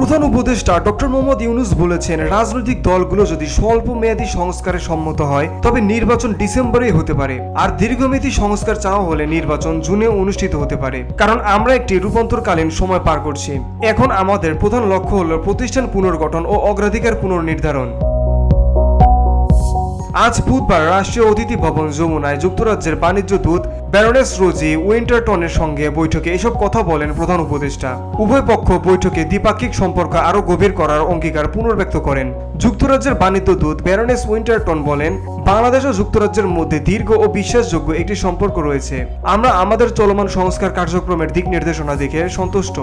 প্রধান উপদেষ্টা ডক্টর মোহাম্মদ ইউনূস বলেছেন, রাজনৈতিক দলগুলো যদি স্বল্প মেয়াদী সংস্কারে সম্মত হয় তবে নির্বাচন ডিসেম্বরেই হতে পারে, আর দীর্ঘমেয়াদী সংস্কার চাওয়া হলে নির্বাচন জুনে অনুষ্ঠিত হতে পারে। কারণ আমরা একটি রূপান্তরকালীন সময় পার করছি। এখন আমাদের প্রধান লক্ষ্য হল প্রতিষ্ঠান পুনর্গঠন ও অগ্রাধিকার পুনর্নির্ধারণ। আজ বুধবার রাষ্ট্রীয় অতিথি ভবন যমুনায় যুক্তরাজ্যের বাণিজ্য দূত ব্যারনেস রোজি উইন্টারটনের সঙ্গে বৈঠকে এসব কথা বলেন প্রধান উপদেষ্টা। উভয় পক্ষ বৈঠকে দ্বিপাক্ষিক সম্পর্ক আরও গভীর করার অঙ্গীকার পুনর্ব্যক্ত করেন। যুক্তরাজ্যের বাণিজ্য দূত ব্যারনেস উইন্টারটন বলেন, বাংলাদেশ ও যুক্তরাজ্যের মধ্যে দীর্ঘ ও বিশ্বাসযোগ্য একটি সম্পর্ক রয়েছে। আমরা আমাদের চলমান সংস্কার কার্যক্রমের দিক নির্দেশনা দেখে সন্তুষ্ট।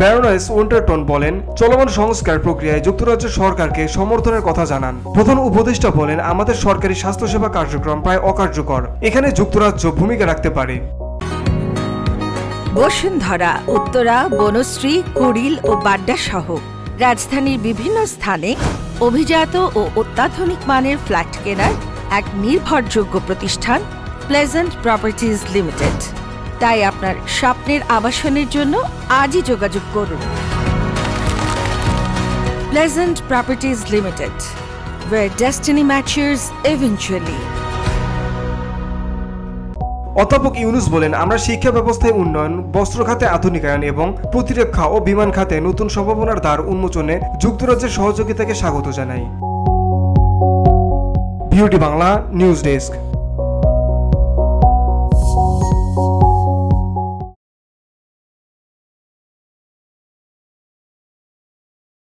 ব্যারনেস উইন্টারটন বলেন, চলমান সংস্কার প্রক্রিয়ায় যুক্তরাজ্য সরকারকে সমর্থনের কথা জানান। প্রধান উপদেষ্টা বলেন, আমাদের সরকারি স্বাস্থ্যসেবা কার্যক্রম প্রায় অকার্যকর। এখানে যুক্তরাজ্য ভূমিকা রাখতে পারে। বসুন্ধরা, উত্তরা, বনশ্রী, কুড়িল ও বাড্ডা সহ রাজধানীর বিভিন্ন স্থানে অভিজাত ও অত্যাধুনিক মানের ফ্ল্যাট কেনার এক নির্ভরযোগ্য প্রতিষ্ঠান প্লেজেন্ট প্রপার্টিজ লিমিটেড। তাই আপনার স্বপ্নের আবাসনের জন্য আজই যোগাযোগ করুন। Pleasant properties limited, where destiny matches eventually. অধ্যাপক ইউনূস বলেন, আমরা শিক্ষা ব্যবস্থায় উন্নয়ন, বস্ত্র খাতে আধুনিকায়ন এবং প্রতিরক্ষা ও বিমান খাতে নতুন সম্ভাবনার দ্বার উন্মোচনে যুক্তরাজ্যের সহযোগিতাকে স্বাগত জানাই। Beauty Bangla news desk.